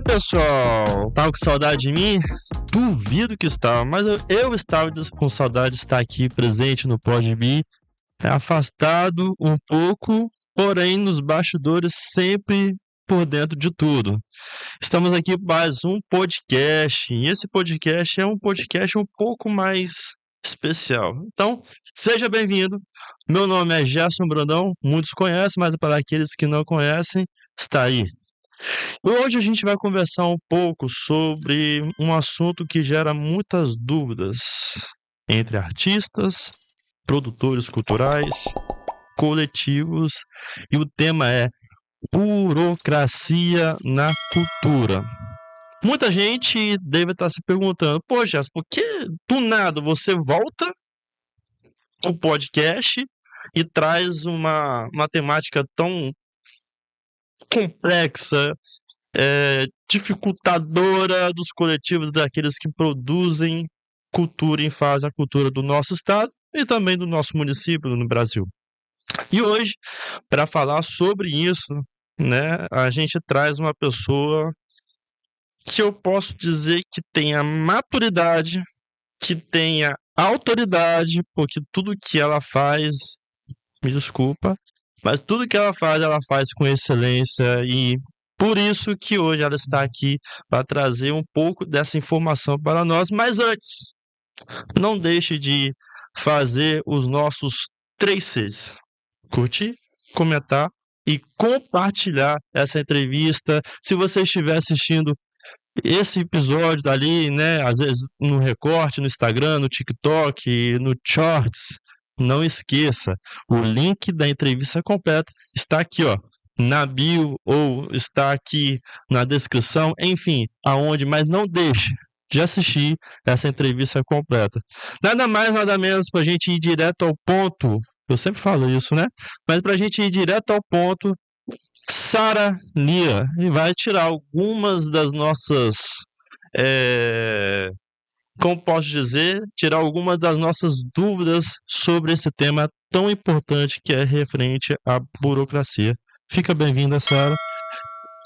aí, pessoal? Tava com saudade de mim? Duvido que estava, mas eu estava com saudade de estar aqui presente no PodMe, afastado um pouco, porém nos bastidores sempre por dentro de tudo. Estamos aqui para mais um podcast, e esse podcast é um podcast um pouco mais especial. Então, seja bem-vindo. Meu nome é Gerson Brandão, muitos conhecem, mas para aqueles que não conhecem, está aí. Hoje a gente vai conversar um pouco sobre um assunto que gera muitas dúvidas entre artistas, produtores culturais, coletivos, e o tema é burocracia na cultura. Muita gente deve estar se perguntando: pô, Jéssica, por que do nada você volta o podcast e traz uma temática tão complexa, dificultadora dos coletivos, daqueles que produzem cultura e fazem a cultura do nosso estado e também do nosso município no Brasil? E hoje, para falar sobre isso, né, a gente traz uma pessoa que eu posso dizer que tenha maturidade, que tenha autoridade, porque tudo que ela faz, me desculpa, mas tudo que ela faz com excelência, e por isso que hoje ela está aqui para trazer um pouco dessa informação para nós. Mas antes, não deixe de fazer os nossos 3 Cs: curtir, comentar e compartilhar essa entrevista. Se você estiver assistindo esse episódio dali, né, às vezes no recorte, no Instagram, no TikTok, no Shorts, não esqueça, o link da entrevista completa está aqui, ó, na bio, ou está aqui na descrição, enfim, aonde, mas não deixe de assistir essa entrevista completa. Nada mais, nada menos, para a gente ir direto ao ponto, eu sempre falo isso, né? Mas para a gente ir direto ao ponto, Sara Lia, e vai tirar algumas das nossas, como posso dizer, tirar algumas das nossas dúvidas sobre esse tema tão importante que é referente à burocracia. Fica bem-vinda, Sara.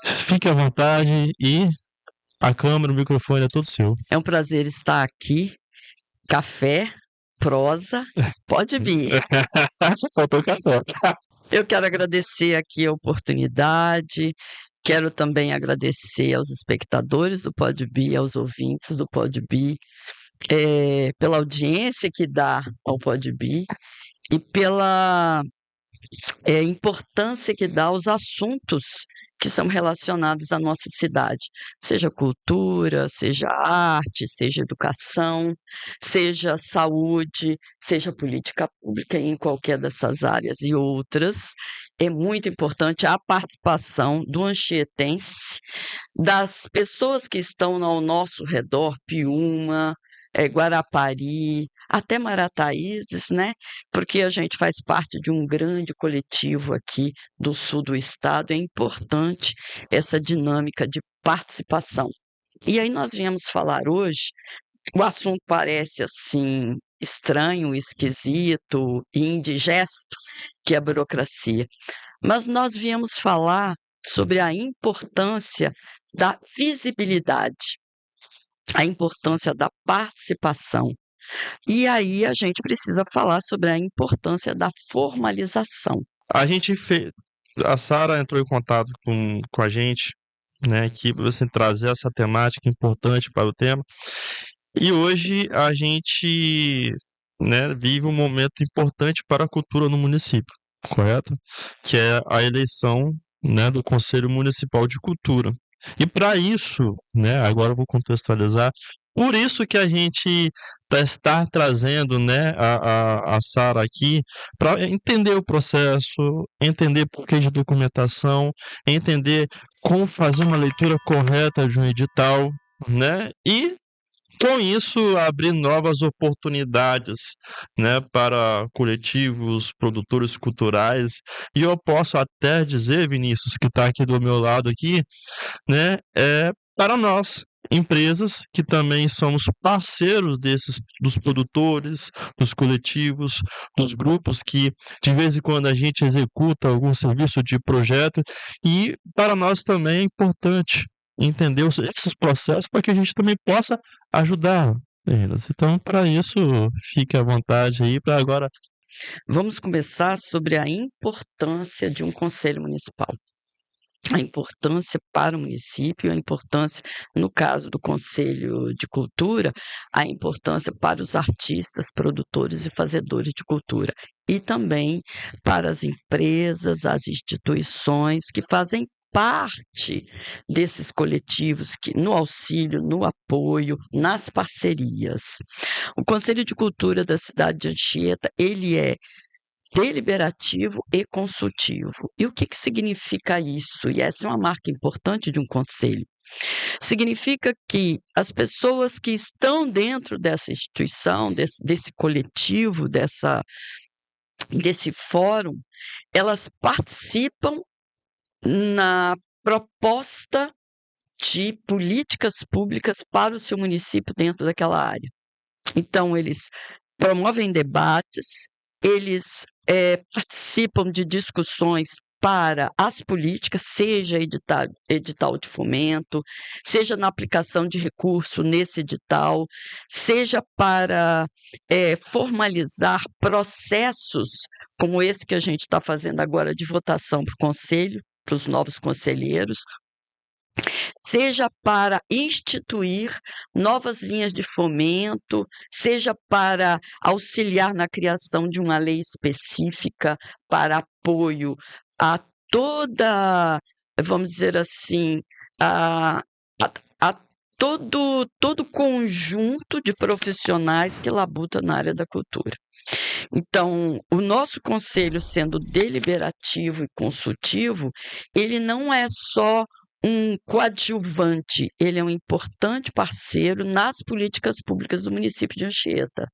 Fique à vontade e a câmera, o microfone é todo seu. É um prazer estar aqui. Café, prosa, pode vir. Só faltou o café. Eu quero agradecer aqui a oportunidade, quero também agradecer aos espectadores do PodBee, aos ouvintes do PodBee, pela audiência que dá ao PodBee e pela importância que dá aos assuntos que são relacionados à nossa cidade, seja cultura, seja arte, seja educação, seja saúde, seja política pública, em qualquer dessas áreas e outras. É muito importante a participação do anchietense, das pessoas que estão ao nosso redor, Piúma, Guarapari, até Marataízes, né? Porque a gente faz parte de um grande coletivo aqui do sul do estado, é importante essa dinâmica de participação. E aí nós viemos falar hoje, o assunto parece assim estranho, esquisito e indigesto, que é a burocracia, mas nós viemos falar sobre a importância da visibilidade, a importância da participação. E aí a gente precisa falar sobre a importância da formalização. A Sara entrou em contato com a gente, né, aqui para você trazer essa temática importante para o tema. E hoje a gente, né, vive um momento importante para a cultura no município, correto? Que é a eleição, né, do Conselho Municipal de Cultura. E para isso, né, agora eu vou contextualizar, por isso que a gente está trazendo, né, a Sara aqui, para entender o processo, entender porquê de documentação, entender como fazer uma leitura correta de um edital, né, e com isso abrir novas oportunidades, né, para coletivos, produtores culturais. E eu posso até dizer, Vinícius, que está aqui do meu lado aqui, né, para nós, empresas que também somos parceiros dos produtores, dos coletivos, dos grupos que de vez em quando a gente executa algum serviço de projeto, e para nós também é importante, entender esses processos para que a gente também possa ajudar eles. Então, para isso, fique à vontade aí para agora. Vamos começar sobre a importância de um conselho municipal. A importância para o município, a importância, no caso do Conselho de Cultura, a importância para os artistas, produtores e fazedores de cultura. E também para as empresas, as instituições que fazem parte desses coletivos, que, no auxílio, no apoio, nas parcerias. O Conselho de Cultura da cidade de Anchieta, ele é deliberativo e consultivo. E o que significa isso? E essa é uma marca importante de um conselho. Significa que as pessoas que estão dentro dessa instituição, desse coletivo, desse fórum, elas participam na proposta de políticas públicas para o seu município dentro daquela área. Então, eles promovem debates, eles participam de discussões para as políticas, seja edital de fomento, seja na aplicação de recurso nesse edital, seja para formalizar processos como esse que a gente está fazendo agora de votação para o conselho, para os novos conselheiros, seja para instituir novas linhas de fomento, seja para auxiliar na criação de uma lei específica para apoio a toda, vamos dizer assim, a, a todo conjunto de profissionais que labuta na área da cultura. Então, o nosso conselho, sendo deliberativo e consultivo, ele não é só um coadjuvante, ele é um importante parceiro nas políticas públicas do município de Anchieta.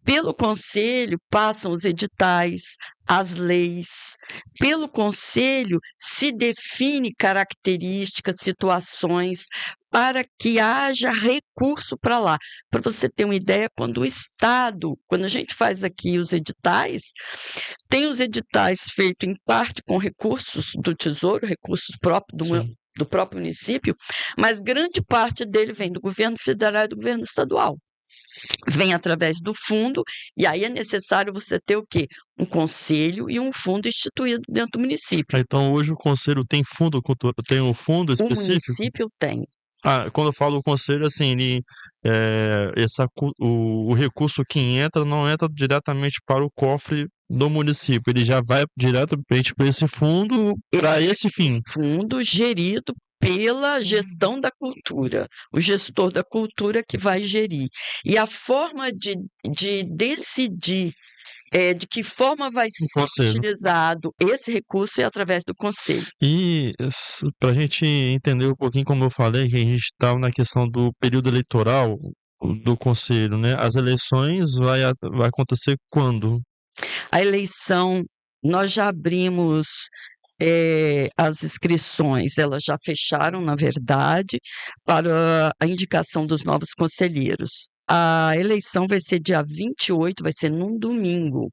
Pelo conselho passam os editais, as leis. Pelo conselho se define características, situações para que haja recurso para lá. Para você ter uma ideia, quando a gente faz aqui os editais, tem os editais feitos em parte com recursos do Tesouro, recursos próprios do próprio município, mas grande parte dele vem do governo federal e do governo estadual. Vem através do fundo, e aí é necessário você ter o quê? Um conselho e um fundo instituído dentro do município. Então, hoje o conselho tem fundo, tem um fundo O específico? município tem. Quando eu falo conselho, assim, o recurso que entra não entra diretamente para o cofre do município, ele já vai diretamente para esse fundo, para esse fim. Fundo gerido pela gestão da cultura, o gestor da cultura que vai gerir. E a forma de decidir de que forma vai ser utilizado esse recurso é através do conselho. E para a gente entender um pouquinho, como eu falei, que a gente estava na questão do período eleitoral do conselho, né? As eleições vai acontecer quando? A eleição, nós já abrimos as inscrições, elas já fecharam, na verdade, para a indicação dos novos conselheiros. A eleição vai ser dia 28, vai ser num domingo.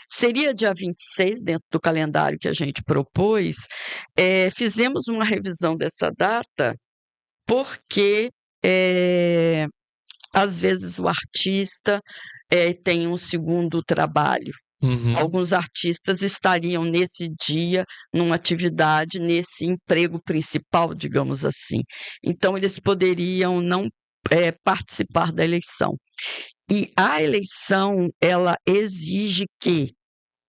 Seria dia 26, dentro do calendário que a gente propôs. Fizemos uma revisão dessa data porque, às vezes, o artista tem um segundo trabalho. Uhum. Alguns artistas estariam nesse dia, numa atividade, nesse emprego principal, digamos assim. Então, eles poderiam não participar da eleição. E a eleição, ela exige que,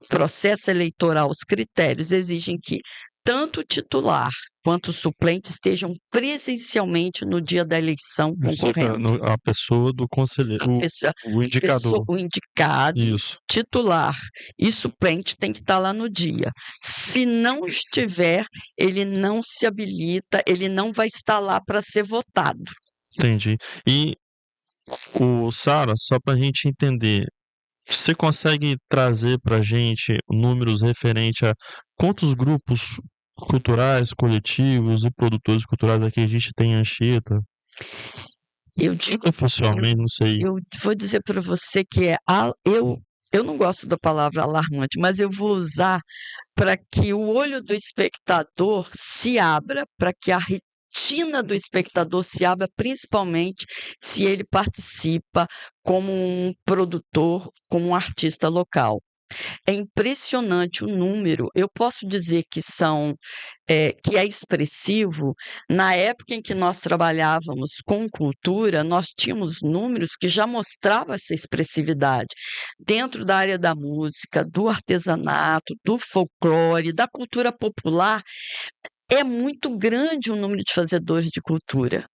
processo eleitoral, os critérios exigem que tanto o titular quanto o suplente estejam presencialmente no dia da eleição concorrendo. A pessoa do conselheiro, o indicador. O indicado, Isso. titular e suplente tem que estar lá no dia. Se não estiver, ele não se habilita, ele não vai estar lá para ser votado. Entendi. E Sara, só para a gente entender, você consegue trazer para a gente números referentes a quantos grupos culturais, coletivos e produtores culturais aqui a gente tem em Anchieta? Oficialmente, não sei. Eu vou dizer para você que eu não gosto da palavra alarmante, mas eu vou usar para que o olho do espectador se abra, para que a rotina do espectador se abre principalmente se ele participa como um produtor, como um artista local. É impressionante o número. Eu posso dizer que é expressivo. Na época em que nós trabalhávamos com cultura, nós tínhamos números que já mostravam essa expressividade dentro da área da música, do artesanato, do folclore, da cultura popular. É muito grande o número de fazedores de cultura.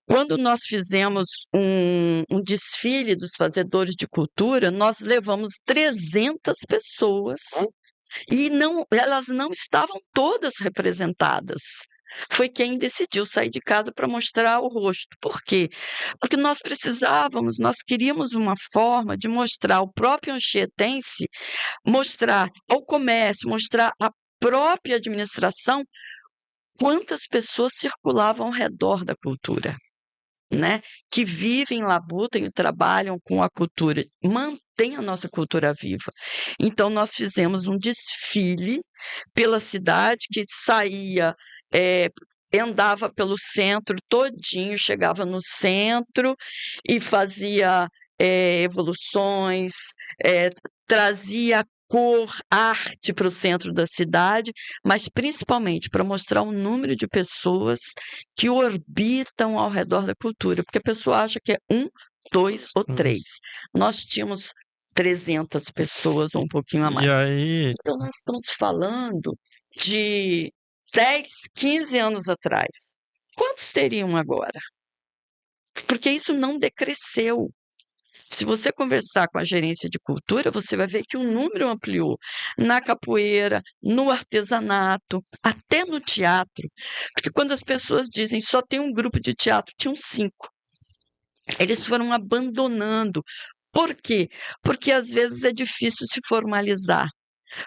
Quando nós fizemos um desfile dos fazedores de cultura, nós levamos 300 pessoas e elas não estavam todas representadas. Foi quem decidiu sair de casa para mostrar o rosto. Por quê? Porque nós queríamos uma forma de mostrar ao próprio anchieta-ense, mostrar ao comércio, mostrar à própria administração quantas pessoas circulavam ao redor da cultura. Né, que vivem, labutam e trabalham com a cultura, mantém a nossa cultura viva. Então nós fizemos um desfile pela cidade que saía, andava pelo centro todinho, chegava no centro e fazia evoluções, trazia cor, arte para o centro da cidade, mas principalmente para mostrar o número de pessoas que orbitam ao redor da cultura, porque a pessoa acha que é 1, 2 ou 3. Nós tínhamos 300 pessoas ou um pouquinho a mais. E aí, Então nós estamos falando de 10, 15 anos atrás. Quantos teriam agora? Porque isso não decresceu. Se você conversar com a gerência de cultura, você vai ver que o número ampliou na capoeira, no artesanato, até no teatro. Porque quando as pessoas dizem só tem um grupo de teatro, tinham 5. Eles foram abandonando. Por quê? Porque às vezes é difícil se formalizar.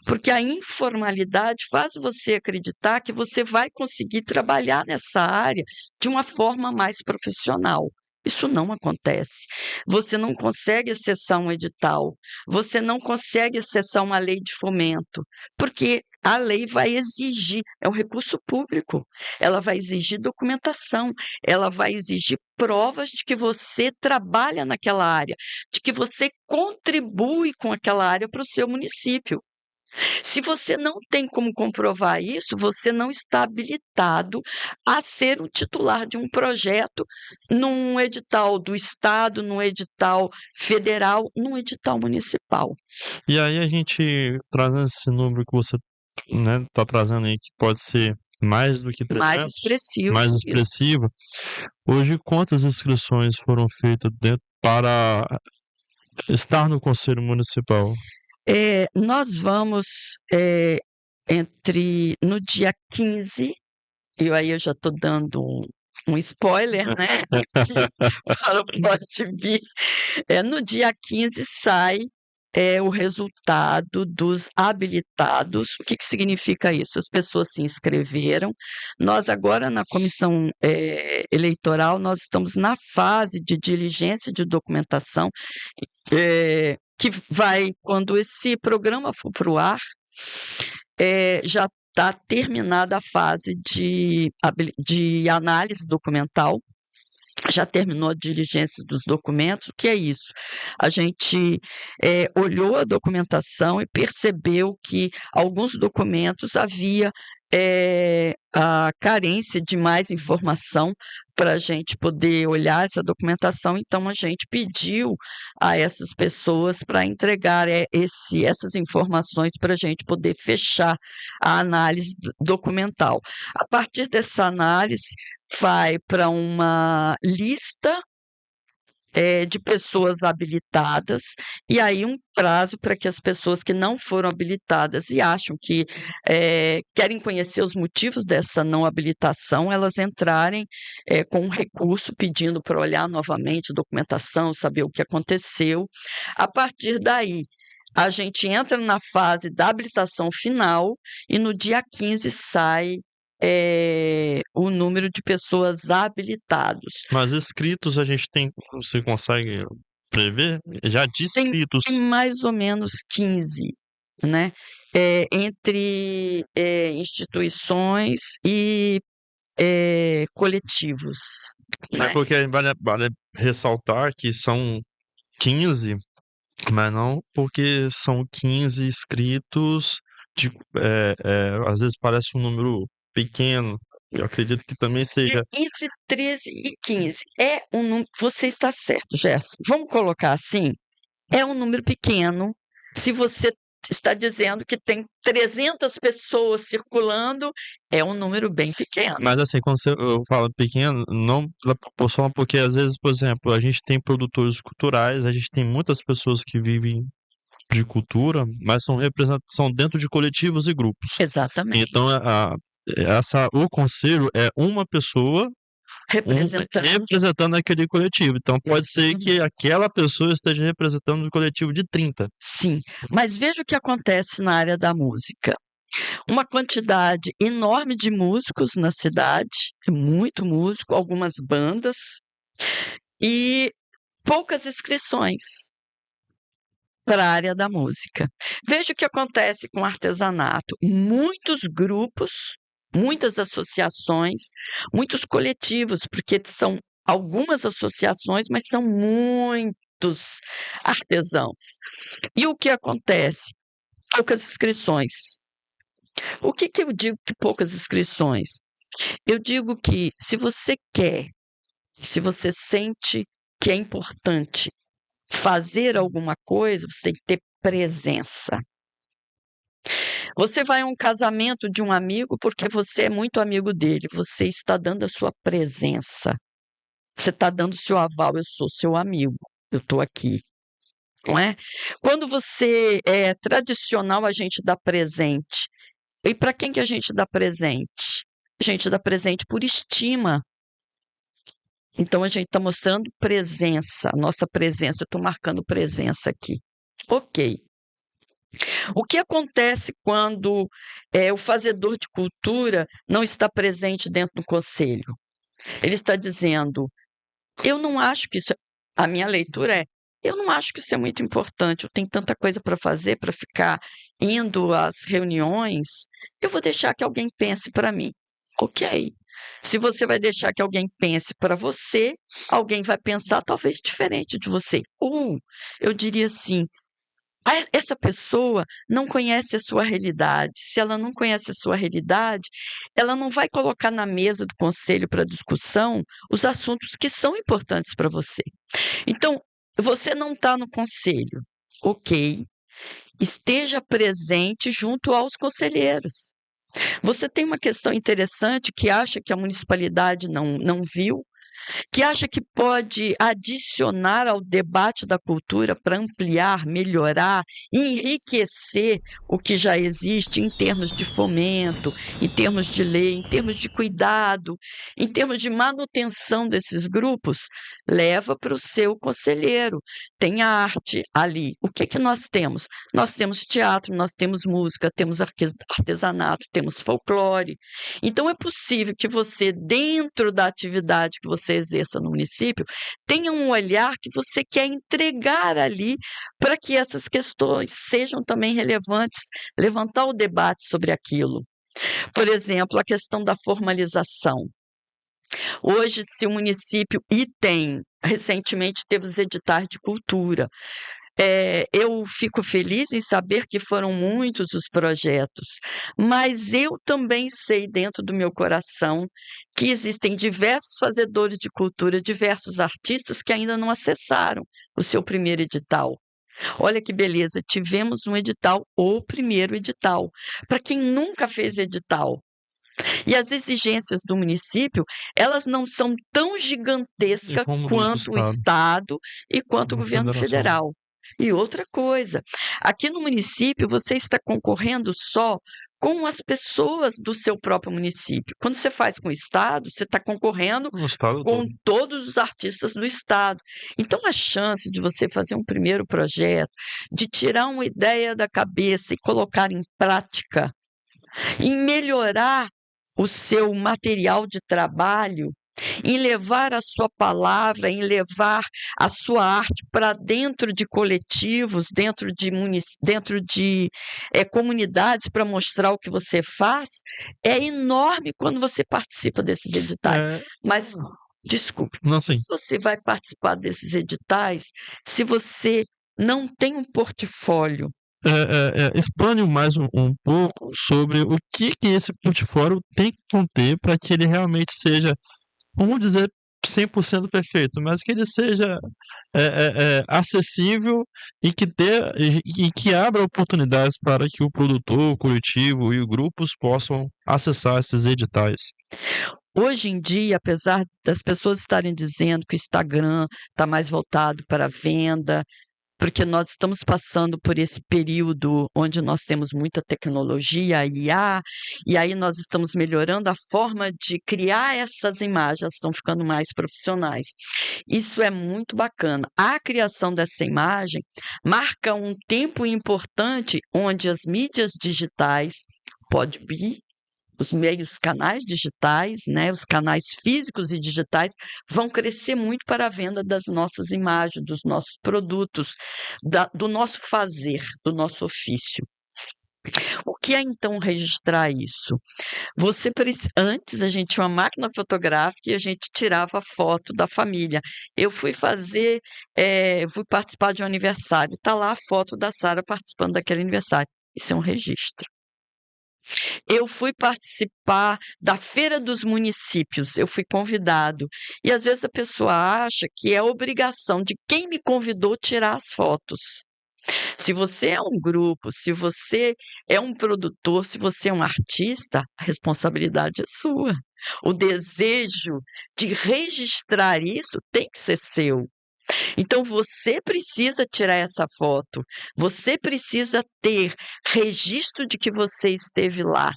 Porque a informalidade faz você acreditar que você vai conseguir trabalhar nessa área de uma forma mais profissional. Isso não acontece. Você não consegue acessar um edital, você não consegue acessar uma lei de fomento, porque a lei vai exigir, é um recurso público, ela vai exigir documentação, ela vai exigir provas de que você trabalha naquela área, de que você contribui com aquela área para o seu município. Se você não tem como comprovar isso, você não está habilitado a ser o titular de um projeto num edital do estado, num edital federal, num edital municipal. e aí a gente trazendo esse número que você, né, tá trazendo aí, que pode ser mais do que Mais 300, expressivo. mais Isso. expressivo. Hoje, quantas inscrições foram feitas para estar no Conselho Municipal? Nós vamos no dia 15, e aí eu já estou dando um spoiler, né? Para o Pode Vir. No dia 15 sai o resultado dos habilitados. O que significa isso? As pessoas se inscreveram. Nós agora, na comissão eleitoral, nós estamos na fase de diligência de documentação, que vai, quando esse programa for para o ar, já está terminada a fase de análise documental, já terminou a diligência dos documentos. O que é isso? A gente olhou a documentação e percebeu que alguns documentos havia a carência de mais informação para a gente poder olhar essa documentação, então a gente pediu a essas pessoas para entregar essas informações para a gente poder fechar a análise documental. A partir dessa análise, vai para uma lista de pessoas habilitadas, e aí um prazo para que as pessoas que não foram habilitadas e acham que querem conhecer os motivos dessa não habilitação, elas entrarem com um recurso pedindo para olhar novamente a documentação, saber o que aconteceu. A partir daí, a gente entra na fase da habilitação final e no dia 15 sai o número de pessoas habilitados. Mas inscritos a gente tem, você consegue prever? Já de inscritos. Tem mais ou menos 15, né? Entre instituições e coletivos, É né? porque vale ressaltar que são 15, mas não porque são 15 inscritos, de, às vezes parece um número pequeno. Eu acredito que também seja. Entre 13 e 15 é um número. Você está certo, Gerson. Vamos colocar assim: é um número pequeno. Se você está dizendo que tem 300 pessoas circulando, é um número bem pequeno. Mas assim, quando eu falo pequeno, não pela proporção, porque às vezes, por exemplo, a gente tem produtores culturais, a gente tem muitas pessoas que vivem de cultura, mas são dentro de coletivos e grupos. Exatamente. Então, o conselho é uma pessoa representando aquele coletivo. Então, pode ser que aquela pessoa esteja representando um coletivo de 30. Sim, mas veja o que acontece na área da música. Uma quantidade enorme de músicos na cidade, muito músico, algumas bandas, e poucas inscrições para a área da música. Veja o que acontece com o artesanato. Muitos grupos, muitas associações, muitos coletivos, porque são algumas associações, mas são muitos artesãos. E o que acontece? Poucas inscrições. O que eu digo que poucas inscrições? Eu digo que se você quer, se você sente que é importante fazer alguma coisa, você tem que ter presença. Você vai a um casamento de um amigo porque você é muito amigo dele, você está dando a sua presença. Você está dando o seu aval, eu sou seu amigo, eu estou aqui. Não é? Quando você é tradicional, a gente dá presente. E para quem que a gente dá presente? A gente dá presente por estima. Então a gente está mostrando presença, nossa presença. Eu estou marcando presença aqui. Ok. O que acontece quando o fazedor de cultura não está presente dentro do conselho? Ele está dizendo: eu não acho que isso. A minha leitura é: eu não acho que isso é muito importante. Eu tenho tanta coisa para fazer, para ficar indo às reuniões. Eu vou deixar que alguém pense para mim. Ok. Se você vai deixar que alguém pense para você, alguém vai pensar talvez diferente de você. Ou eu diria assim: essa pessoa não conhece a sua realidade. Se ela não conhece a sua realidade, ela não vai colocar na mesa do conselho para discussão os assuntos que são importantes para você. Então, você não está no conselho, ok? Esteja presente junto aos conselheiros. Você tem uma questão interessante que acha que a municipalidade não viu, que acha que pode adicionar ao debate da cultura para ampliar, melhorar, enriquecer o que já existe em termos de fomento, em termos de lei, em termos de cuidado, em termos de manutenção desses grupos, leva para o seu conselheiro. Tem arte ali. O que nós temos? Nós temos teatro, nós temos música, temos artesanato, temos folclore. Então, é possível que você, dentro da atividade que você exerça no município, tenha um olhar que você quer entregar ali para que essas questões sejam também relevantes, levantar o debate sobre aquilo. Por exemplo, a questão da formalização. Hoje, se o município, e tem, recentemente teve os editais de cultura, eu fico feliz em saber que foram muitos os projetos, mas eu também sei dentro do meu coração que existem diversos fazedores de cultura, diversos artistas que ainda não acessaram o seu primeiro edital. Olha que beleza, tivemos um edital, o primeiro edital, para quem nunca fez edital. E as exigências do município, elas não são tão gigantescas quanto o Estado e quanto o governo federal. E outra coisa, aqui no município você está concorrendo só com as pessoas do seu próprio município. Quando você faz com o Estado, você está concorrendo com todos os artistas do Estado. Então, a chance de você fazer um primeiro projeto, de tirar uma ideia da cabeça e colocar em prática, em melhorar o seu material de trabalho, em levar a sua palavra, em levar a sua arte para dentro de coletivos, dentro de comunidades para mostrar o que você faz, é enorme quando você participa desses editais. É, Mas, desculpe, não, sim. você vai participar desses editais se você não tem um portfólio? Expande mais um pouco sobre o que esse portfólio tem que conter para que ele realmente seja, vamos dizer, 100% perfeito, mas que ele seja acessível e que abra oportunidades para que o produtor, o coletivo e os grupos possam acessar esses editais. Hoje em dia, apesar das pessoas estarem dizendo que o Instagram está mais voltado para a venda, porque nós estamos passando por esse período onde nós temos muita tecnologia, IA, e aí nós estamos melhorando a forma de criar essas imagens, elas estão ficando mais profissionais. Isso é muito bacana. A criação dessa imagem marca um tempo importante onde as mídias digitais, pode vir, os meios canais digitais, né, os canais físicos e digitais vão crescer muito para a venda das nossas imagens, dos nossos produtos, do nosso fazer, do nosso ofício. O que é então registrar isso? Antes a gente tinha uma máquina fotográfica e a gente tirava foto da família. Eu fui fui participar de um aniversário, está lá a foto da Sara participando daquele aniversário. Isso é um registro. Eu fui participar da Feira dos Municípios, eu fui convidado. E às vezes a pessoa acha que é obrigação de quem me convidou tirar as fotos. Se você é um grupo, se você é um produtor, se você é um artista, a responsabilidade é sua. O desejo de registrar isso tem que ser seu. Então você precisa tirar essa foto, você precisa ter registro de que você esteve lá.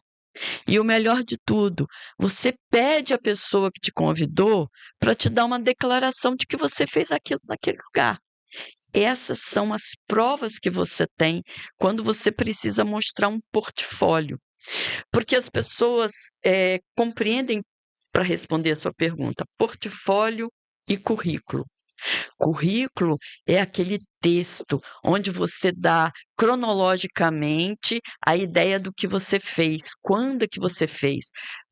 E o melhor de tudo, você pede à pessoa que te convidou para te dar uma declaração de que você fez aquilo naquele lugar. Essas são as provas que você tem quando você precisa mostrar um portfólio. Porque as pessoas compreendem, para responder a sua pergunta, portfólio e currículo. Currículo é aquele texto onde você dá cronologicamente a ideia do que você fez, quando que você fez.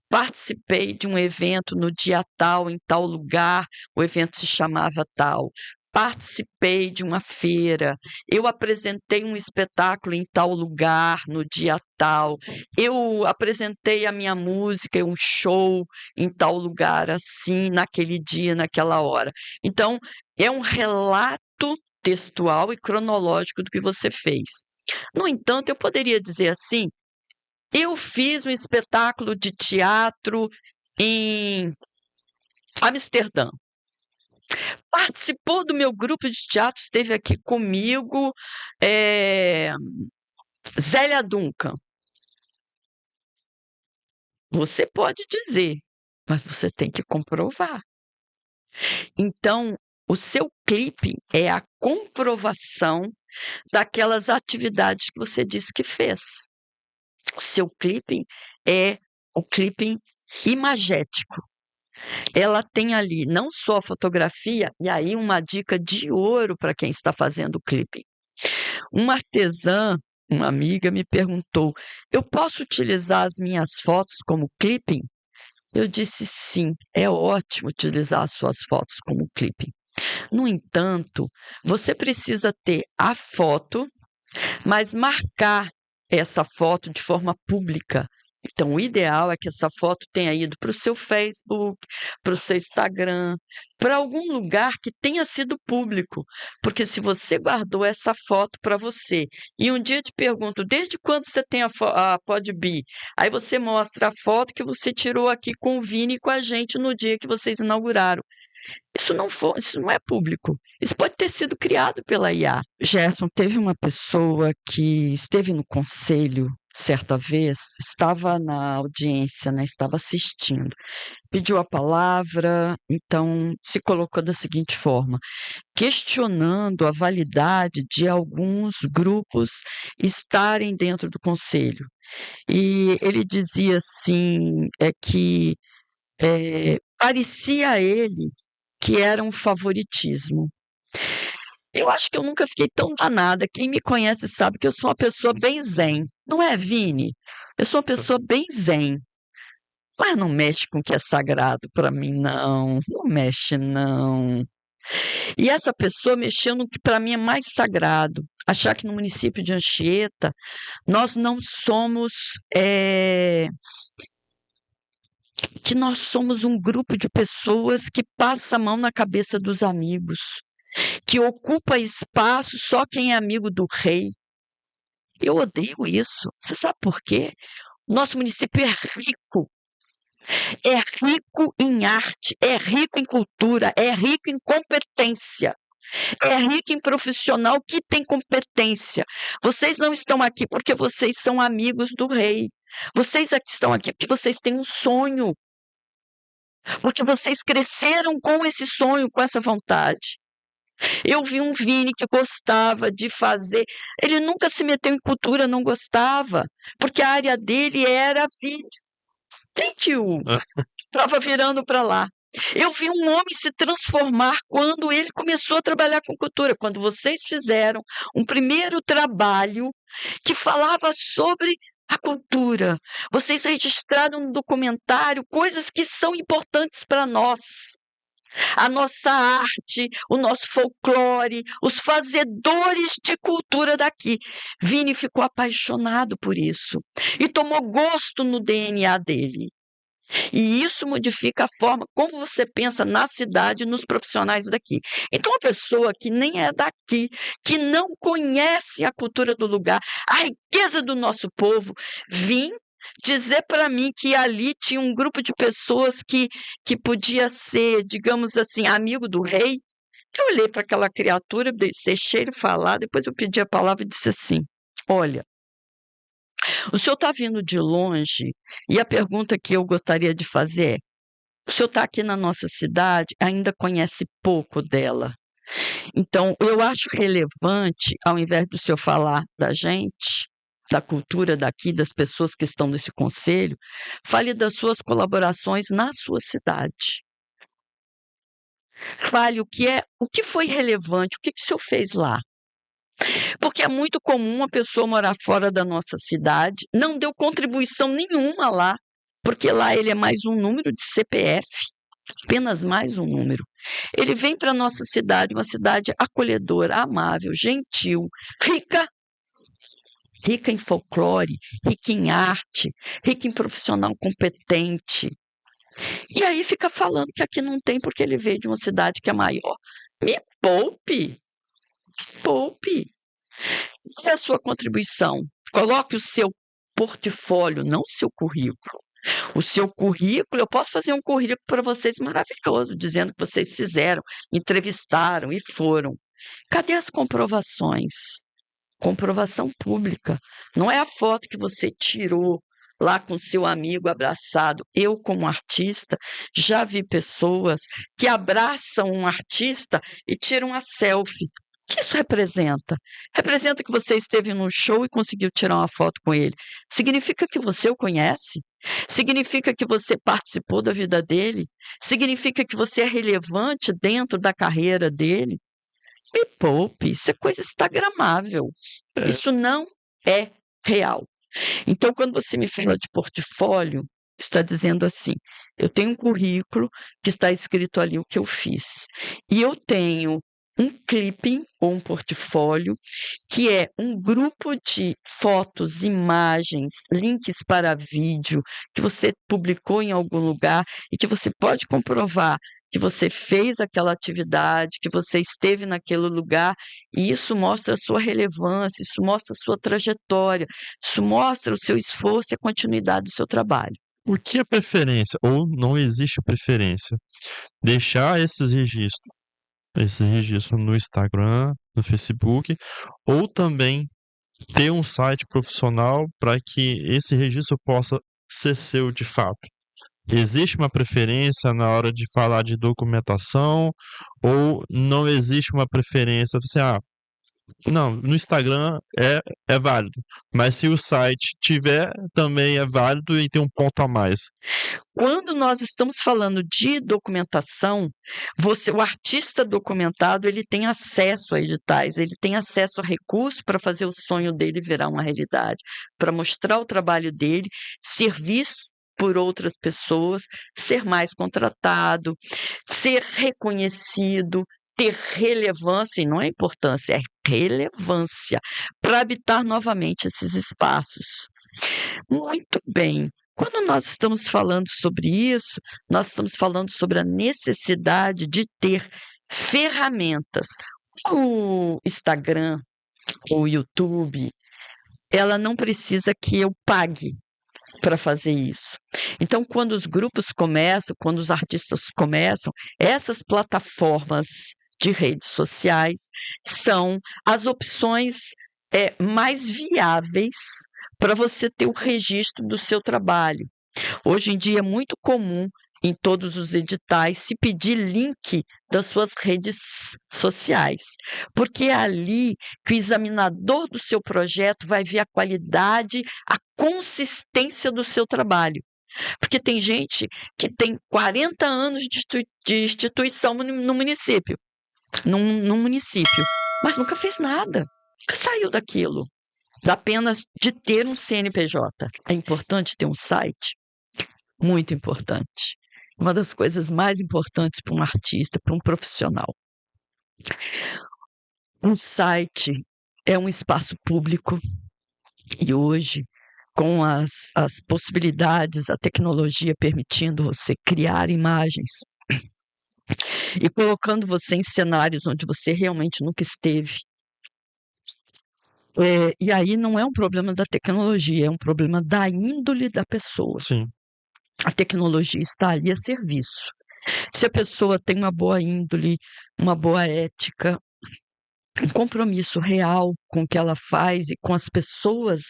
Participei de um evento no dia tal, em tal lugar, o evento se chamava tal. Participei de uma feira, eu apresentei um espetáculo em tal lugar, no dia tal. Eu apresentei a minha música, um show em tal lugar, assim, naquele dia, naquela hora. Então, é um relato textual e cronológico do que você fez. No entanto, eu poderia dizer assim: eu fiz um espetáculo de teatro em Amsterdã. Participou do meu grupo de teatro, esteve aqui comigo, Zélia Duncan. Você pode dizer, mas você tem que comprovar. Então, o seu clipe é a comprovação daquelas atividades que você disse que fez. O seu clipping é o clipping imagético. Ela tem ali não só a fotografia, e aí uma dica de ouro para quem está fazendo o clipping. Uma artesã, uma amiga, me perguntou: eu posso utilizar as minhas fotos como clipping? Eu disse sim, é ótimo utilizar as suas fotos como clipping. No entanto, você precisa ter a foto, mas marcar essa foto de forma pública. Então, o ideal é que essa foto tenha ido para o seu Facebook, para o seu Instagram, para algum lugar que tenha sido público. Porque se você guardou essa foto para você e um dia te pergunto, desde quando você tem a Podbe? Aí você mostra a foto que você tirou aqui com o Vini e com a gente no dia que vocês inauguraram. Isso não é público. Isso pode ter sido criado pela IA. Gerson, teve uma pessoa que esteve no conselho certa vez, estava na audiência, né, estava assistindo, pediu a palavra, então se colocou da seguinte forma, questionando a validade de alguns grupos estarem dentro do conselho. E ele dizia assim, que parecia a ele que era um favoritismo. Eu acho que eu nunca fiquei tão danada. Quem me conhece sabe que eu sou uma pessoa bem zen. Não é, Vini? Eu sou uma pessoa bem zen. Mas não mexe com o que é sagrado para mim, não. Não mexe, não. E essa pessoa mexeu no que para mim é mais sagrado. Achar que no município de Anchieta nós não somos. Que nós somos um grupo de pessoas que passa a mão na cabeça dos amigos, que ocupa espaço só quem é amigo do rei. Eu odeio isso. Você sabe por quê? Nosso município é rico em arte, é rico em cultura, é rico em competência, é rico em profissional que tem competência. Vocês não estão aqui porque vocês são amigos do rei. Vocês estão aqui porque vocês têm um sonho, porque vocês cresceram com esse sonho, com essa vontade. Eu vi um Vini que gostava de fazer. Ele nunca se meteu em cultura, não gostava, porque a área dele era vídeo. Tio, estava virando para lá. Eu vi um homem se transformar quando ele começou a trabalhar com cultura, quando vocês fizeram um primeiro trabalho que falava sobre a cultura. Vocês registraram no documentário coisas que são importantes para nós. A nossa arte, o nosso folclore, os fazedores de cultura daqui. Vini ficou apaixonado por isso e tomou gosto no DNA dele. E isso modifica a forma como você pensa na cidade e nos profissionais daqui. Então, uma pessoa que nem é daqui, que não conhece a cultura do lugar, a riqueza do nosso povo, vir dizer para mim que ali tinha um grupo de pessoas que podia ser, digamos assim, amigo do rei. Eu olhei para aquela criatura, deixei ele falar, depois eu pedi a palavra e disse assim: olha, o senhor está vindo de longe e a pergunta que eu gostaria de fazer é: o senhor está aqui na nossa cidade, ainda conhece pouco dela. Então, eu acho relevante, ao invés do senhor falar da gente, da cultura daqui, das pessoas que estão nesse conselho, fale das suas colaborações na sua cidade. Fale o que foi relevante, o que o senhor fez lá. Porque é muito comum uma pessoa morar fora da nossa cidade, não deu contribuição nenhuma lá, porque lá ele é mais um número de CPF, apenas mais um número. Ele vem para a nossa cidade, uma cidade acolhedora, amável, gentil, rica em folclore, rica em arte, rica em profissional competente. E aí fica falando que aqui não tem porque ele veio de uma cidade que é maior. Me poupe! Poupe! Qual é a sua contribuição? Coloque o seu portfólio, não o seu currículo. O seu currículo, eu posso fazer um currículo para vocês maravilhoso, dizendo que vocês fizeram, entrevistaram e foram. Cadê as comprovações? Comprovação pública. Não é a foto que você tirou lá com seu amigo abraçado. Eu, como artista, já vi pessoas que abraçam um artista e tiram a selfie. O que isso representa? Representa que você esteve num show e conseguiu tirar uma foto com ele. Significa que você o conhece? Significa que você participou da vida dele? Significa que você é relevante dentro da carreira dele? Me poupe, isso é coisa instagramável. Isso não é real. Então, quando você me fala de portfólio, está dizendo assim: eu tenho um currículo que está escrito ali o que eu fiz. E eu tenho um clipping ou um portfólio que é um grupo de fotos, imagens, links para vídeo que você publicou em algum lugar e que você pode comprovar que você fez aquela atividade, que você esteve naquele lugar, e isso mostra a sua relevância, isso mostra a sua trajetória, isso mostra o seu esforço e a continuidade do seu trabalho. O que é preferência? Ou não existe preferência? Deixar esses registros no Instagram, no Facebook, ou também ter um site profissional para que esse registro possa ser seu de fato. Existe uma preferência na hora de falar de documentação ou não existe uma preferência? Você, Não, no Instagram é válido, mas se o site tiver, também é válido e tem um ponto a mais. Quando nós estamos falando de documentação, o artista documentado, ele tem acesso a editais, ele tem acesso a recursos para fazer o sonho dele virar uma realidade, para mostrar o trabalho dele, ser visto por outras pessoas, ser mais contratado, ser reconhecido, ter relevância, e não é importância, é relevância, para habitar novamente esses espaços. Muito bem. Quando nós estamos falando sobre isso, nós estamos falando sobre a necessidade de ter ferramentas. O Instagram, o YouTube, ela não precisa que eu pague para fazer isso. Então, quando os grupos começam, quando os artistas começam, essas plataformas de redes sociais são as opções mais viáveis para você ter o registro do seu trabalho. Hoje em dia é muito comum em todos os editais se pedir link das suas redes sociais, porque é ali que o examinador do seu projeto vai ver a qualidade, a consistência do seu trabalho. Porque tem gente que tem 40 anos de instituição no município, num município, mas nunca fez nada, nunca saiu daquilo, apenas de ter um CNPJ. É importante ter um site? Muito importante. Uma das coisas mais importantes para um artista, para um profissional. Um site é um espaço público e hoje, com as possibilidades, a tecnologia permitindo você criar imagens e colocando você em cenários onde você realmente nunca esteve. E aí não é um problema da tecnologia, é um problema da índole da pessoa. Sim. A tecnologia está ali a serviço. Se a pessoa tem uma boa índole, uma boa ética, um compromisso real com o que ela faz e com as pessoas,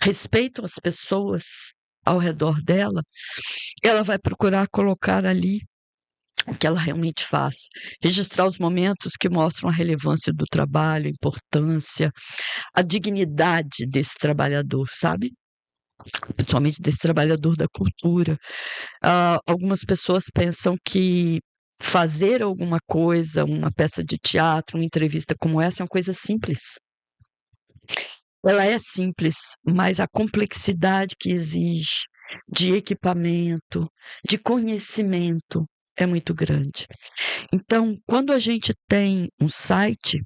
respeitam as pessoas ao redor dela, ela vai procurar colocar ali o que ela realmente faz. Registrar os momentos que mostram a relevância do trabalho, a importância, a dignidade desse trabalhador, sabe? Principalmente desse trabalhador da cultura. Algumas pessoas pensam que fazer alguma coisa, uma peça de teatro, uma entrevista como essa é uma coisa simples. Ela é simples, mas a complexidade que exige de equipamento, de conhecimento é muito grande. Então, quando a gente tem um site,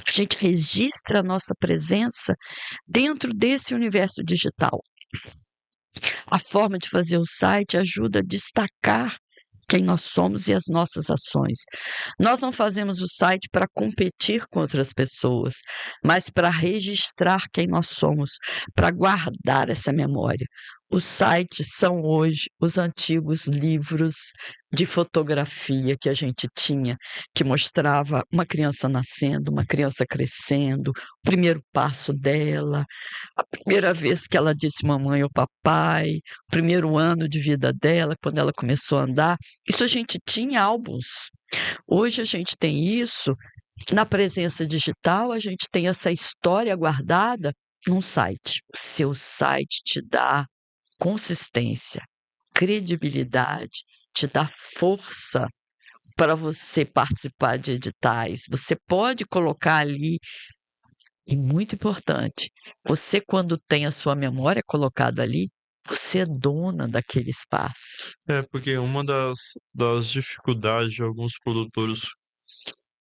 a gente registra a nossa presença dentro desse universo digital. A forma de fazer o site ajuda a destacar quem nós somos e as nossas ações. Nós não fazemos o site para competir com outras pessoas, mas para registrar quem nós somos, para guardar essa memória. Os sites são hoje os antigos livros de fotografia que a gente tinha, que mostrava uma criança nascendo, uma criança crescendo, o primeiro passo dela, a primeira vez que ela disse mamãe ou papai, o primeiro ano de vida dela, quando ela começou a andar. Isso a gente tinha álbuns. Hoje a gente tem isso, na presença digital, a gente tem essa história guardada num site. O seu site te dá consistência, credibilidade, te dá força para você participar de editais. Você pode colocar ali, e muito importante, você quando tem a sua memória colocada ali, você é dona daquele espaço. Porque uma das dificuldades de alguns produtores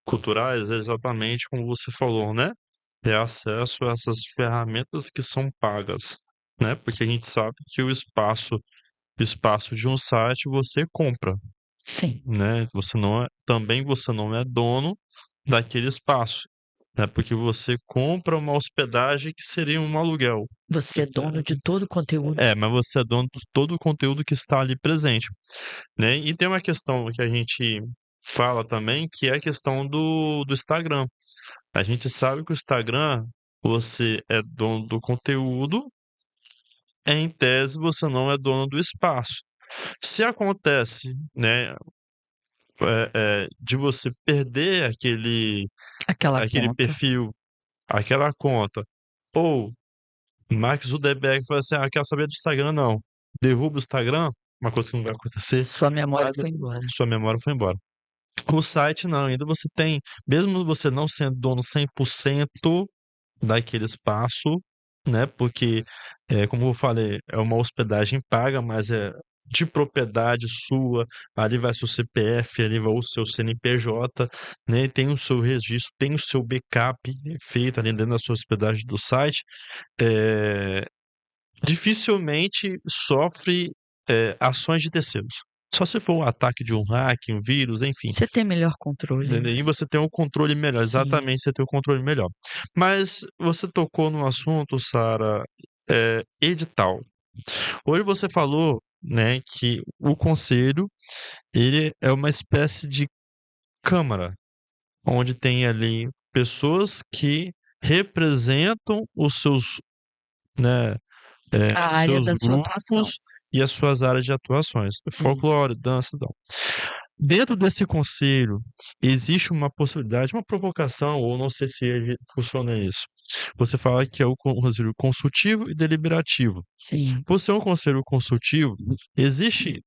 culturais é exatamente como você falou, né? Ter acesso a essas ferramentas que são pagas, né? Porque a gente sabe que o espaço de um site você compra, Sim, né? Você não é dono daquele espaço, né? Porque você compra uma hospedagem que seria um aluguel. você é dono de todo o conteúdo. Mas você é dono de todo o conteúdo que está ali presente, né? E tem uma questão que a gente fala também, que é a questão do Instagram. A gente sabe que o Instagram, você é dono do conteúdo, em tese você não é dono do espaço. Se acontece, né, de você perder aquele Aquela aquele conta. perfil aquela conta, ou Mark Zuckerberg fala assim, quero saber do Instagram, não. Derruba o Instagram, uma coisa que não vai acontecer, Sua memória mas foi embora. sua memória foi embora. O site não, ainda você tem, mesmo você não sendo dono 100% daquele espaço, né? Porque, como eu falei, é uma hospedagem paga, mas é de propriedade sua, ali vai seu CPF, ali vai o seu CNPJ, né? Tem o seu registro, tem o seu backup feito ali dentro da sua hospedagem do site. É, dificilmente sofre ações de terceiros. Só se for um ataque de um hack, um vírus, enfim. Você tem melhor controle, né? E você tem um controle melhor, Sim. exatamente, você tem um controle melhor. Mas você tocou no assunto, Sara, edital. Hoje você falou, né, que o conselho, ele é uma espécie de câmara, onde tem ali pessoas que representam os seus, né, A área seus da sua atuação. grupos e as suas áreas de atuações, Sim. folclore, dança, não. Dentro desse conselho, existe uma possibilidade, uma provocação, ou não sei se funciona isso. Você fala que é o conselho consultivo e deliberativo. Sim. Por ser um conselho consultivo, existe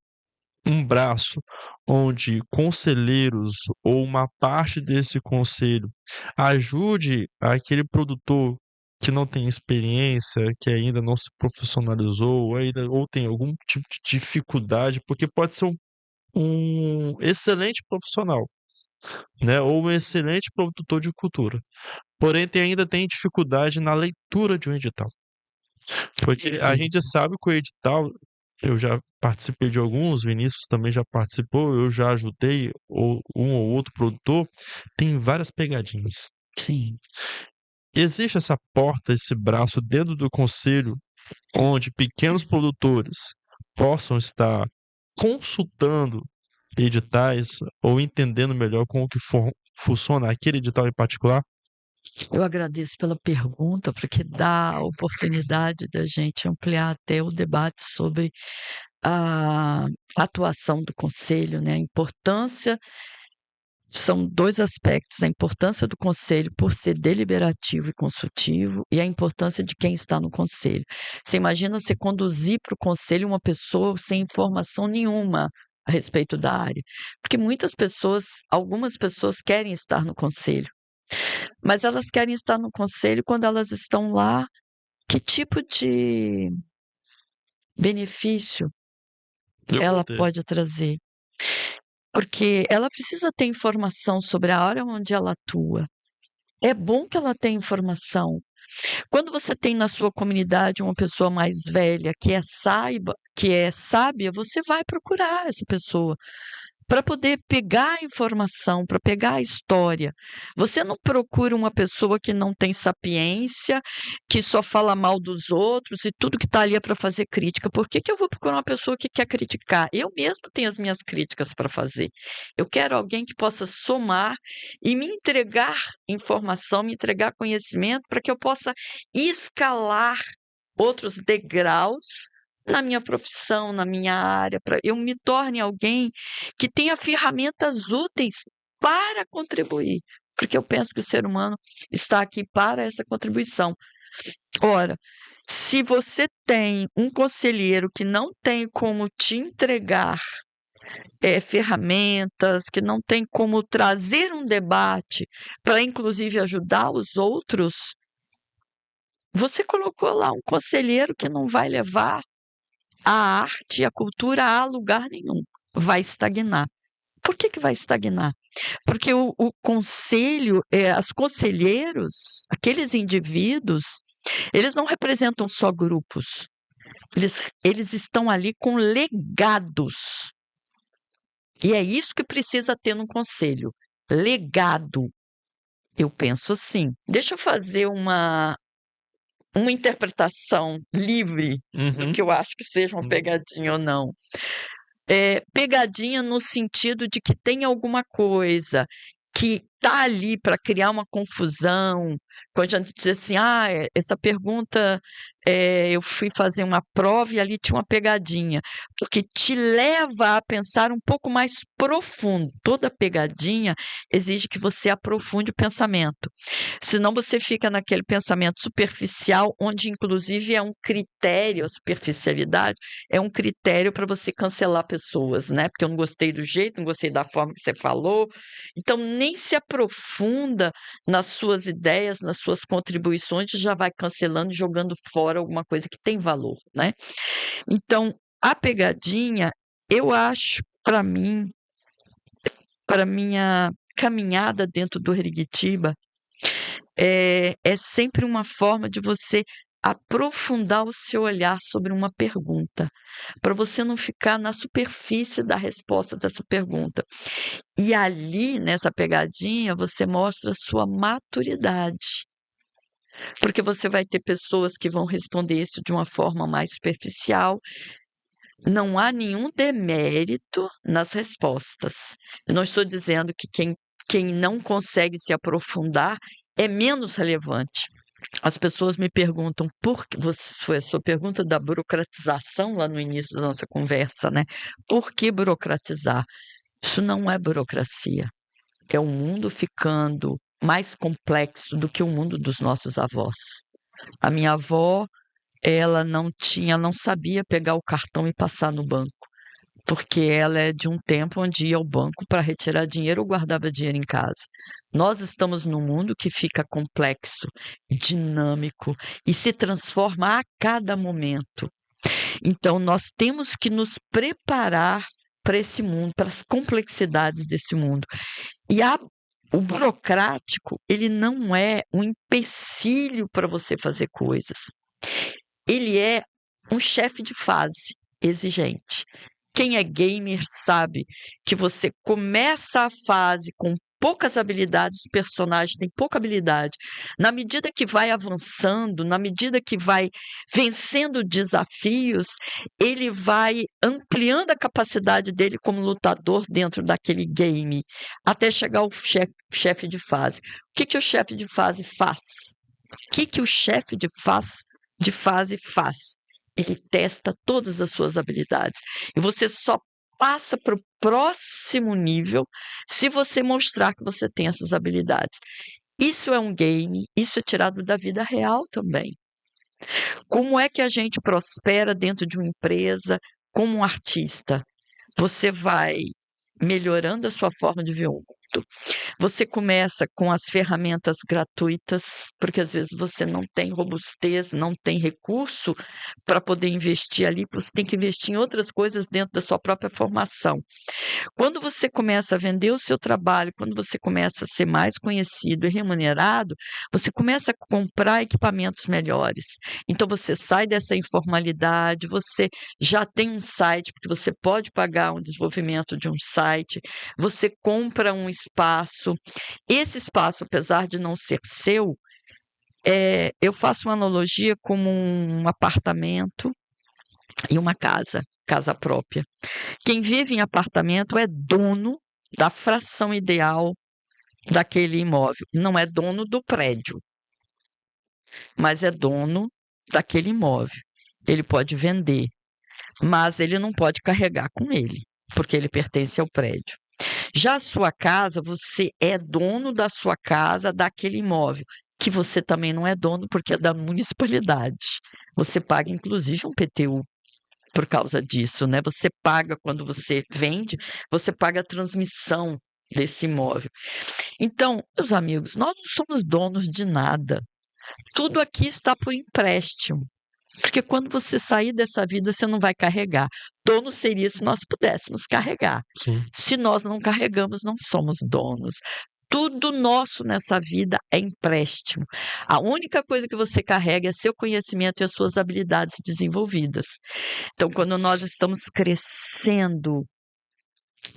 um braço onde conselheiros ou uma parte desse conselho ajude aquele produtor que não tem experiência, que ainda não se profissionalizou, ou tem algum tipo de dificuldade, porque pode ser um excelente profissional, né? Ou um excelente produtor de cultura. Porém, ainda tem dificuldade na leitura de um edital. Porque a gente sabe que o edital, eu já participei de alguns, Vinícius também já participou, eu já ajudei um ou outro produtor, tem várias pegadinhas. Sim. Existe essa porta, esse braço dentro do conselho, onde pequenos produtores possam estar consultando editais ou entendendo melhor como que funciona aquele edital em particular? Eu agradeço pela pergunta, porque dá a oportunidade da gente ampliar até o debate sobre a atuação do conselho, né, a importância. São 2 aspectos: a importância do conselho por ser deliberativo e consultivo, e a importância de quem está no conselho. Você imagina você conduzir para o conselho uma pessoa sem informação nenhuma a respeito da área, porque algumas pessoas querem estar no conselho, mas elas querem estar no conselho quando elas estão lá, que tipo de benefício Eu vou ela ter. pode trazer? Porque ela precisa ter informação sobre a área onde ela atua. É bom que ela tenha informação. Quando você tem na sua comunidade uma pessoa mais velha que é sábia, você vai procurar essa pessoa para poder pegar a informação, para pegar a história. Você não procura uma pessoa que não tem sapiência, que só fala mal dos outros e tudo que está ali é para fazer crítica. Por que que eu vou procurar uma pessoa que quer criticar? Eu mesmo tenho as minhas críticas para fazer. Eu quero alguém que possa somar e me entregar informação, me entregar conhecimento para que eu possa escalar outros degraus na minha profissão, na minha área, para eu me torne alguém que tenha ferramentas úteis para contribuir, porque eu penso que o ser humano está aqui para essa contribuição. Ora, se você tem um conselheiro que não tem como te entregar ferramentas, que não tem como trazer um debate para, inclusive, ajudar os outros, você colocou lá um conselheiro que não vai levar a arte e a cultura a lugar nenhum. Vai estagnar. Por que que vai estagnar? Porque o conselho, os conselheiros, aqueles indivíduos, eles não representam só grupos. Eles estão ali com legados. E é isso que precisa ter no conselho. Legado. Eu penso assim. Deixa eu fazer uma interpretação livre do Uhum. que eu acho que seja uma pegadinha ou não. Pegadinha no sentido de que tem alguma coisa que tá ali para criar uma confusão, quando a gente diz assim, essa pergunta, eu fui fazer uma prova e ali tinha uma pegadinha, porque te leva a pensar um pouco mais profundo. Toda pegadinha exige que você aprofunde o pensamento, senão você fica naquele pensamento superficial, onde inclusive é um critério, a superficialidade é um critério para você cancelar pessoas, né? Porque eu não gostei do jeito, não gostei da forma que você falou, então nem se aprofunda nas suas ideias, nas suas contribuições, já vai cancelando e jogando fora alguma coisa que tem valor, né? Então, a pegadinha, eu acho, para mim, para minha caminhada dentro do Herigitiba, é sempre uma forma de você aprofundar o seu olhar sobre uma pergunta, para você não ficar na superfície da resposta dessa pergunta. E ali, nessa pegadinha, você mostra a sua maturidade. Porque você vai ter pessoas que vão responder isso de uma forma mais superficial. Não há nenhum demérito nas respostas. Eu não estou dizendo que quem não consegue se aprofundar é menos relevante. As pessoas me perguntam por que foi a sua pergunta da burocratização lá no início da nossa conversa, né? Por que burocratizar? Isso não é burocracia. É o mundo ficando mais complexo do que o mundo dos nossos avós. A minha avó, ela não sabia pegar o cartão e passar no banco, porque ela é de um tempo onde ia ao banco para retirar dinheiro ou guardava dinheiro em casa. Nós estamos num mundo que fica complexo, dinâmico e se transforma a cada momento. Então, nós temos que nos preparar para esse mundo, para as complexidades desse mundo. E o burocrático, ele não é um empecilho para você fazer coisas. Ele é um chefe de fase exigente. Quem é gamer sabe que você começa a fase com poucas habilidades, o personagem tem pouca habilidade. Na medida que vai avançando, na medida que vai vencendo desafios, ele vai ampliando a capacidade dele como lutador dentro daquele game, até chegar ao chefe de fase. O que o chefe de fase faz? O que o chefe de fase faz? Ele testa todas as suas habilidades. E você só passa para o próximo nível se você mostrar que você tem essas habilidades. Isso é um game, isso é tirado da vida real também. Como é que a gente prospera dentro de uma empresa como um artista? Você vai melhorando a sua forma de ver o mundo. Você começa com as ferramentas gratuitas, porque às vezes você não tem robustez, não tem recurso para poder investir ali, você tem que investir em outras coisas dentro da sua própria formação. Quando você começa a vender o seu trabalho, quando você começa a ser mais conhecido e remunerado, você começa a comprar equipamentos melhores. Então você sai dessa informalidade, você já tem um site, porque você pode pagar um desenvolvimento de um site, você compra um espaço. Esse espaço, apesar de não ser seu, eu faço uma analogia como um apartamento e uma casa própria. Quem vive em apartamento é dono da fração ideal daquele imóvel. Não é dono do prédio, mas é dono daquele imóvel. Ele pode vender, mas ele não pode carregar com ele, porque ele pertence ao prédio. Já a sua casa, você é dono da sua casa, daquele imóvel, que você também não é dono, porque é da municipalidade. Você paga, inclusive, um PTU por causa disso, né? Você paga quando você vende, você paga a transmissão desse imóvel. Então, meus amigos, nós não somos donos de nada. Tudo aqui está por empréstimo. Porque quando você sair dessa vida, você não vai carregar. Dono seria se nós pudéssemos carregar. Sim. Se nós não carregamos, não somos donos. Tudo nosso nessa vida é empréstimo. A única coisa que você carrega é seu conhecimento e as suas habilidades desenvolvidas. Então, quando nós estamos crescendo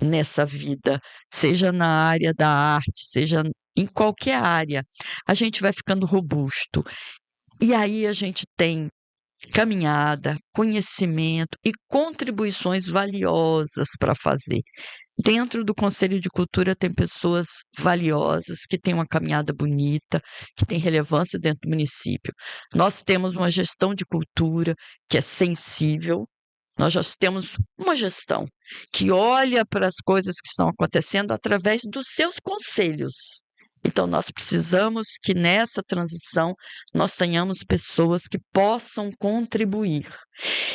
nessa vida, seja na área da arte, seja em qualquer área, a gente vai ficando robusto. E aí a gente tem caminhada, conhecimento e contribuições valiosas para fazer. Dentro do Conselho de Cultura tem pessoas valiosas, que têm uma caminhada bonita, que têm relevância dentro do município. Nós temos uma gestão de cultura que é sensível, nós já temos uma gestão que olha para as coisas que estão acontecendo através dos seus conselhos. Então, nós precisamos que nessa transição nós tenhamos pessoas que possam contribuir.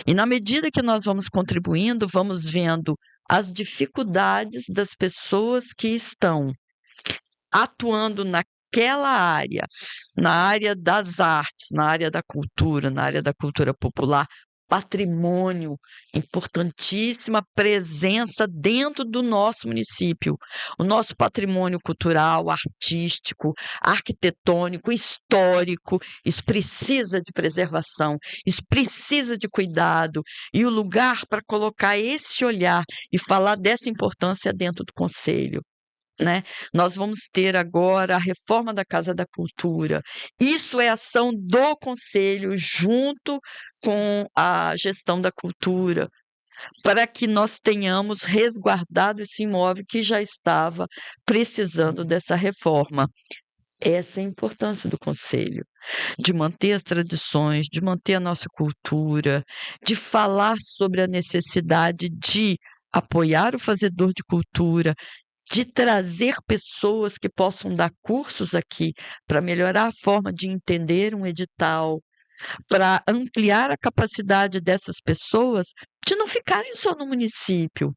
E na medida que nós vamos contribuindo, vamos vendo as dificuldades das pessoas que estão atuando naquela área, na área das artes, na área da cultura popular, patrimônio, importantíssima presença dentro do nosso município. O nosso patrimônio cultural, artístico, arquitetônico, histórico, isso precisa de preservação, isso precisa de cuidado, e o lugar para colocar esse olhar e falar dessa importância é dentro do conselho. Né? Nós vamos ter agora a reforma da Casa da Cultura. Isso é ação do Conselho junto com a gestão da cultura, para que nós tenhamos resguardado esse imóvel que já estava precisando dessa reforma. Essa é a importância do Conselho, de manter as tradições, de manter a nossa cultura, de falar sobre a necessidade de apoiar o fazedor de cultura, de trazer pessoas que possam dar cursos aqui para melhorar a forma de entender um edital, para ampliar a capacidade dessas pessoas de não ficarem só no município,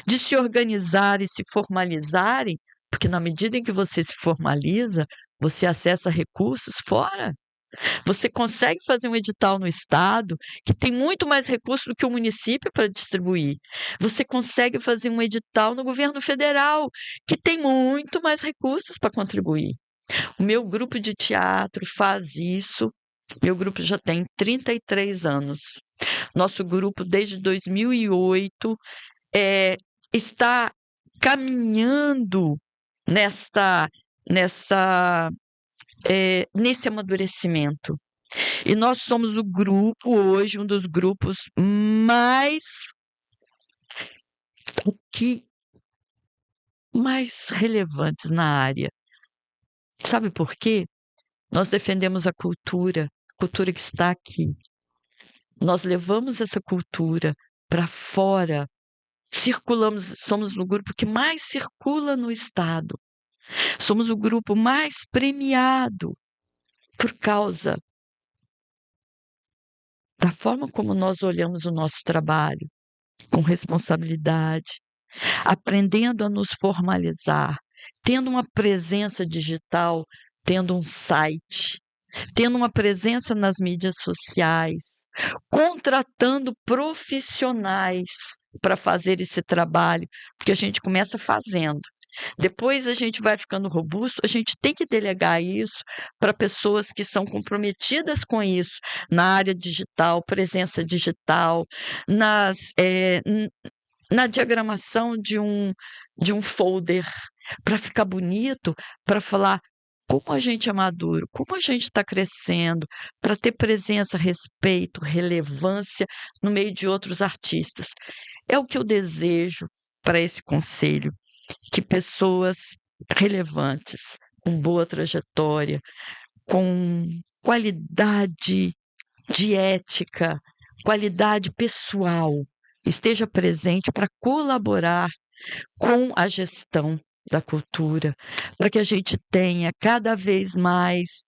de se organizarem, se formalizarem, porque na medida em que você se formaliza, você acessa recursos fora. Você consegue fazer um edital no estado que tem muito mais recursos do que o município para distribuir. Você consegue fazer um edital no governo federal que tem muito mais recursos para contribuir. O meu grupo de teatro faz isso. Meu grupo já tem 33 anos. Nosso grupo, desde 2008, está caminhando nesse amadurecimento. E nós somos o grupo hoje, um dos grupos mais relevantes na área. Sabe por quê? Nós defendemos a cultura que está aqui. Nós levamos essa cultura para fora, circulamos, somos o grupo que mais circula no estado. Somos o grupo mais premiado por causa da forma como nós olhamos o nosso trabalho, com responsabilidade, aprendendo a nos formalizar, tendo uma presença digital, tendo um site, tendo uma presença nas mídias sociais, contratando profissionais para fazer esse trabalho, porque a gente começa fazendo. Depois a gente vai ficando robusto, a gente tem que delegar isso para pessoas que são comprometidas com isso, na área digital, presença digital, na diagramação de um folder, para ficar bonito, para falar como a gente é maduro, como a gente está crescendo, para ter presença, respeito, relevância no meio de outros artistas. É o que eu desejo para esse conselho, que pessoas relevantes, com boa trajetória, com qualidade de ética, qualidade pessoal, esteja presente para colaborar com a gestão da cultura, para que a gente tenha cada vez mais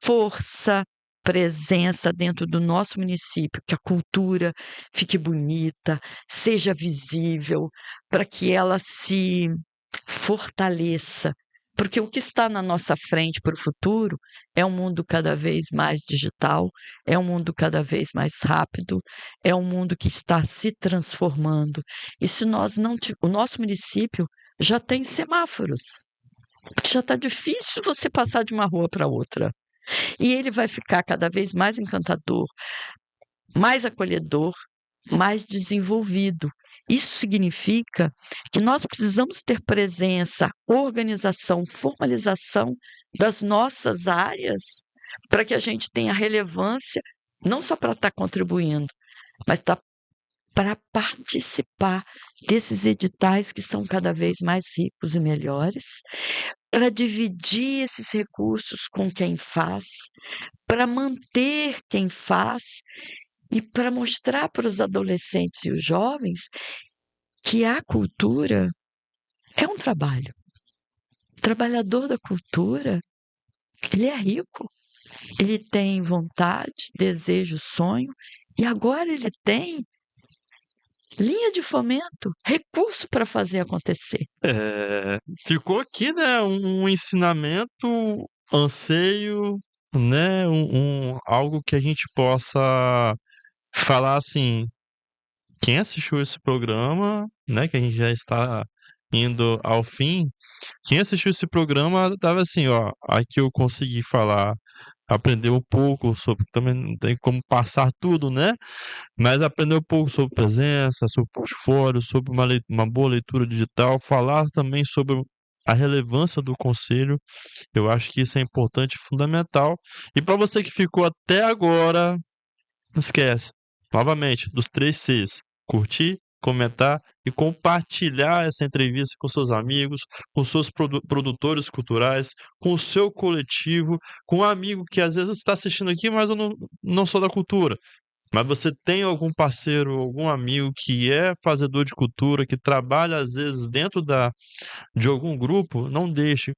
força, presença dentro do nosso município, que a cultura fique bonita, seja visível, para que ela se fortaleça. Porque o que está na nossa frente para o futuro é um mundo cada vez mais digital, é um mundo cada vez mais rápido, é um mundo que está se transformando. E se nós não o nosso município já tem semáforos, porque já está difícil você passar de uma rua para outra. E ele vai ficar cada vez mais encantador, mais acolhedor, mais desenvolvido. Isso significa que nós precisamos ter presença, organização, formalização das nossas áreas para que a gente tenha relevância não só para estar contribuindo, mas para participar desses editais que são cada vez mais ricos e melhores, para dividir esses recursos com quem faz, para manter quem faz e para mostrar para os adolescentes e os jovens que a cultura é um trabalho. O trabalhador da cultura, ele é rico, ele tem vontade, desejo, sonho, e agora ele tem linha de fomento, recurso para fazer acontecer. Ficou aqui, né, um ensinamento, anseio, né, algo que a gente possa falar assim, quem assistiu esse programa, né, que a gente já está indo ao fim, quem assistiu esse programa tava assim, ó, aqui eu consegui falar, aprender um pouco sobre, também não tem como passar tudo, né, mas aprender um pouco sobre presença, sobre portfólio, sobre uma boa leitura digital, falar também sobre a relevância do conselho, eu acho que isso é importante e fundamental. E para você que ficou até agora, não esquece, novamente, dos 3 Cs: curtir, comentar e compartilhar essa entrevista com seus amigos, com seus produtores culturais, com o seu coletivo, com um amigo que às vezes está assistindo aqui, mas eu não sou da cultura. Mas você tem algum parceiro, algum amigo que é fazedor de cultura, que trabalha às vezes dentro de algum grupo, não deixe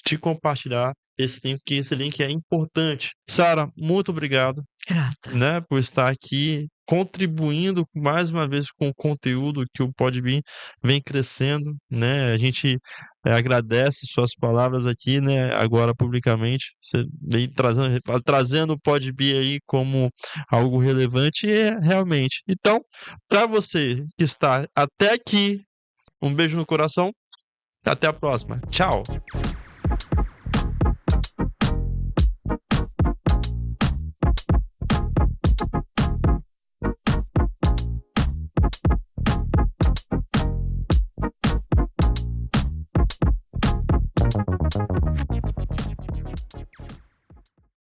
de compartilhar esse link, que esse link é importante. Sara, muito obrigado, Grata. né, por estar aqui contribuindo mais uma vez com o conteúdo que o Podbean vem crescendo, né? A gente agradece suas palavras aqui, né, agora publicamente. Você vem trazendo o Podbean aí como algo relevante e é realmente. Então, para você que está até aqui, um beijo no coração. Até a próxima. Tchau.